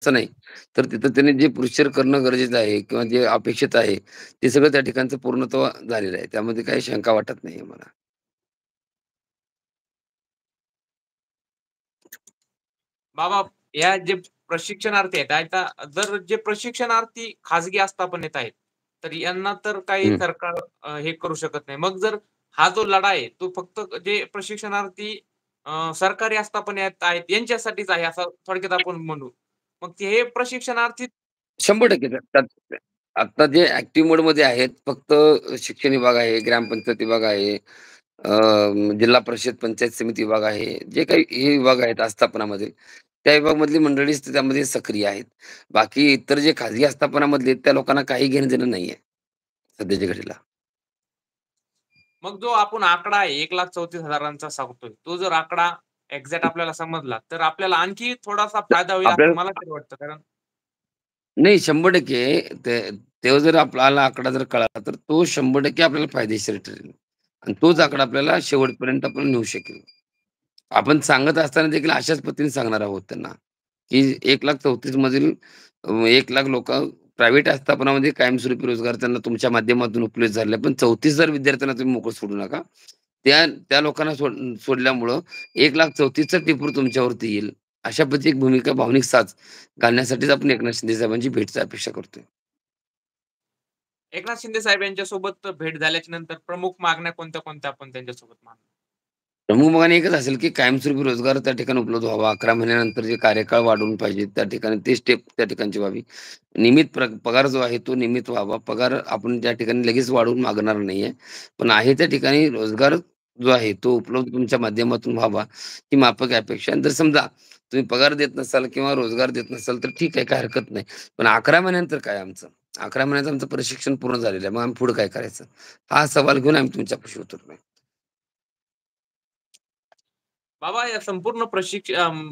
असं नाही. तर तिथं त्यांनी जे प्रोसिजर करणं गरजेचं आहे किंवा जे अपेक्षित आहे, ते सगळं त्या ठिकाणचं पूर्णत्व झालेलं आहे. त्यामध्ये काही शंका वाटत नाहीये मला. बाबा, या जे प्रशिक्षणार्थी आहेत, आता जर जे प्रशिक्षणार्थी खाजगी आस्थापनेत आहेत, तर यांना तर काही हं. सरकार हे करू शकत नाही. मग जर हा जो लढा आहे, तो फक्त जे प्रशिक्षणार्थी सरकारी आस्थापनेत आहेत, यांच्यासाठीच आहे, असं थोडक्यात आपण म्हणू. मग ते हे प्रशिक्षणार्थी 100% त्यात आता जे ॲक्टिव्ह मोडमध्ये आहेत, फक्त शिक्षण विभाग आहे, ग्रामपंचायत विभाग आहे, जिल्हा परिषद पंचायत समिती विभाग आहे. जे काही हे विभाग आहेत आस्थापनामध्ये, त्या विभागामधली मंडळीच त्यामध्ये सक्रिय आहेत. बाकी इतर जे खाजगी आस्थापनामधले आहेत, त्या लोकांना काही घेणं-देणं नाहीये सध्याच्या घडीला. मग जो आपण आकडा आहे 1,34,000चा सांगतोय, तो जर आकडा एक्झॅक्ट आपल्याला समजला, तर आपल्याला आणखी थोडासा तर फायदा होईल असं मला आपल्याला तरी वाटतं. कारण नाही 100% ते तो जर आपल्याला आकडा जर कळाला, तर तो 100% आपल्याला फायदेशीर ठरेल आणि तोच आकडा आपल्याला शेवटपर्यंत आपण नेऊ शकेल. आपण सांगत असताना देखील अशाच पद्धतीने सांगणार आहोत त्यांना, की 1,34,000 मधील 1,00,000 लोकं प्रायव्हेट आस्थापनामध्ये कायमस्वरूपी रोजगार त्यांना तुमच्या माध्यमातून उपलब्ध झाले. पण 34,000 विद्यार्थ्यांना तुम्ही मोकळं सोडू नका. त्या त्या लोकांना सोडल्यामुळं 1,34,000चा टिपूर तुमच्यावरती येईल. अशा पद्धतीची एक भूमिका, भावनिक साथ घालण्यासाठीच आपण एकनाथ शिंदे साहेबांची भेटची अपेक्षा करतोय. एकनाथ शिंदे साहेब यांच्यासोबत भेट झाल्याच्या नंतर प्रमुख मागण्या कोणत्या-कोणत्या आपण त्यांच्यासोबत मांडणार? प्रमुख मागणी एकच असेल, की कायमस्वरूपी रोजगार त्या ठिकाणी उपलब्ध व्हावा. 11 महिन्यानंतर जे कार्यकाळ वाढवून पाहिजे, त्या ठिकाणी ते स्टेप त्या ठिकाणची व्हावी. नियमित पगार जो आहे तो नियमित व्हावा. पगार आपण त्या ठिकाणी लगेच वाढवून मागणार नाहीये. पण आहे त्या ठिकाणी रोजगार जो आहे तो उपलब्ध तुमच्या माध्यमातून व्हावा, ही माफक अपेक्षा आहे. जर समजा तुम्ही पगार देत नसाल किंवा रोजगार देत नसाल, तर ठीक आहे, काही हरकत नाही. पण 11 महिन्यानंतर काय आमचं? 11 महिन्याचं आमचं प्रशिक्षण पूर्ण झालेलं आहे. मग आम्ही पुढे काय करायचं? हा सवाल घेऊन आम्ही तुमच्यापाशी उतरलोय. बाबा या संपूर्ण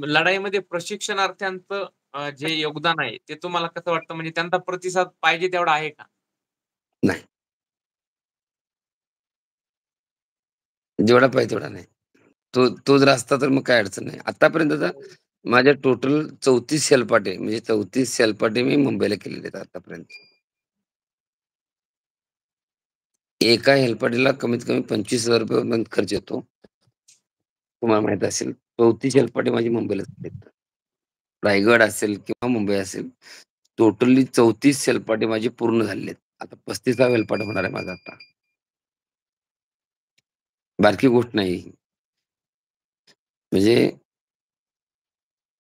लढाईमध्ये प्रशिक्षणार्थ्यांचं जे योगदान आहे, ते तुम्हाला कसं वाटतं? म्हणजे त्यांचा प्रतिसाद पाहिजे तेवढा आहे का? नाही, जेवढा पाहिजे तेवढा नाही. तो जर असता तर मग काही अडचण नाही. आत्तापर्यंत आता माझ्या टोटल 34 हेलपाटे म्हणजे 34 हेलपाटे मी मुंबईला केलेले आहेत आतापर्यंत. एका हेलपाटेला कमीत कमी ₹25,000 पर्यंत खर्च येतो. तुम्हाला माहीत असेल. 34 हेलपाटे माझी मुंबईला झालेत. रायगड असेल किंवा मुंबई असेल. टोटली 34 हेलपाटे माझे पूर्ण झालेले आहेत. आता 35वा हेलपाटा होणार आहे माझा आता. बारकी गोष्ट नाही ही. म्हणजे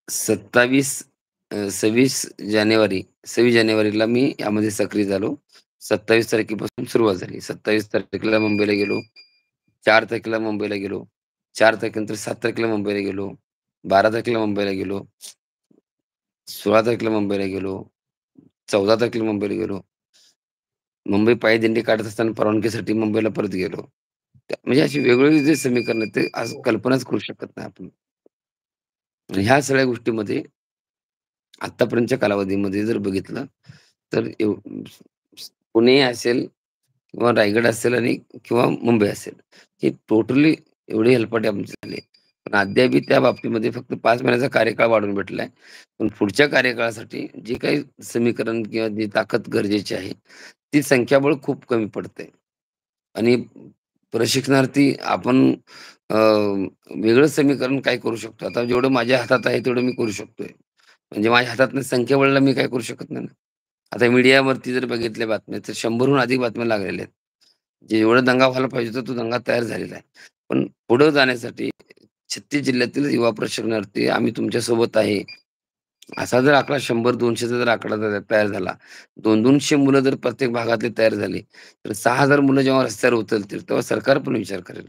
27 26 जानेवारी 26 जानेवारीला मी यामध्ये सक्रिय झालो. 27 तारखेपासून सुरुवात झाली. 27 तारखेला मुंबईला गेलो. 4 तारखेला मुंबईला गेलो. 4 तारखेनंतर 7 तारखेला मुंबईला गेलो. 12 तारखेला मुंबईला गेलो. 16 तारखेला मुंबईला गेलो. 14 तारखेला मुंबईला गेलो. मुंबई पायी काढत असताना परवानगीसाठी मुंबईला परत गेलो. म्हणजे अशी वेगवेगळी जे समीकरण आहेत, ते आज हो. कल्पनाच करू शकत नाही आपण. आणि ह्या सगळ्या गोष्टीमध्ये आत्तापर्यंतच्या कालावधीमध्ये जर बघितलं, तर पुणे असेल किंवा रायगड असेल आणि किंवा मुंबई असेल, हे टोटली एवढे हेलपाटे आमचे झाले. पण अद्यापही त्या बाबतीमध्ये फक्त 5 महिन्याचा कार्यकाळ वाढवून भेटलाय. पण पुढच्या कार्यकाळासाठी जे काही समीकरण किंवा जी ताकद गरजेची आहे, ती संख्याबळ खूप कमी पडतंय. आणि प्रशिक्षणार्थी आपण वेगळं समीकरण काय करू शकतो? आता जेवढं माझ्या हातात आहे तेवढं मी करू शकतोय. म्हणजे माझ्या हातातनं संख्याबळाला मी काय करू शकत नाही ना. आता मीडियावरती जर बघितल्या बातम्या, तर 100हून अधिक बातम्या लागलेल्या आहेत. जे एवढा दंगा व्हायला पाहिजे होता, तो दंगा तयार झालेला आहे. पण पुढं जाण्यासाठी 36 जिल्ह्यातील युवा प्रशिक्षणार्थी आम्ही तुमच्यासोबत आहे. असा जर आकडा 100-200चा जर आकडा तयार झाला, 200-200 मुलं जर प्रत्येक भागातली तयार झाली, तर 6,000 मुलं जेव्हा रस्त्यावर उतरतील, तेव्हा सरकार पण विचार करेल.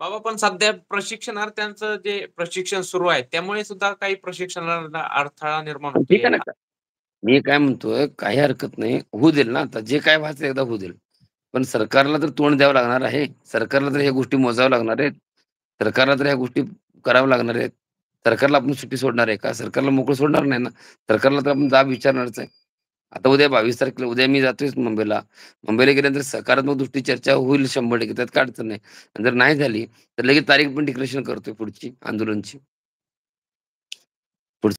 बाबा पण सध्या प्रशिक्षणार्थ्यांचं जे प्रशिक्षण सुरू आहे, त्यामुळे सुद्धा काही प्रशिक्षणाला अडथळा निर्माण पण ठीक होतोय. आहे ना. मी काय म्हणतोय, काही हरकत नाही. होऊ देईल ना आता. जे काय व्हायचं एकदा होऊ देईल. पण सरकारला तर तोंड द्यावं लागणार आहे. सरकारला तर ह्या गोष्टी मोजाव्या लागणार आहेत. सरकारला तर ह्या गोष्टी कराव्या लागणार आहेत. सरकारला आपण सुट्टी सोडणार आहे का? सरकारला मोकळं सोडणार नाही ना. सरकारला तर आपण जाब विचारणारच आहे. आता उद्या 22 तारखेला उद्या मी जातोयच मुंबईला. मुंबईला गेल्यानंतर सकारात्मक दृष्टी चर्चा होईल 100% त्यात काय अडचण नाही. आणि जर नाही झाली, तर लगेच तारीख पण डिक्लेरेशन करतोय पुढची आंदोलनची.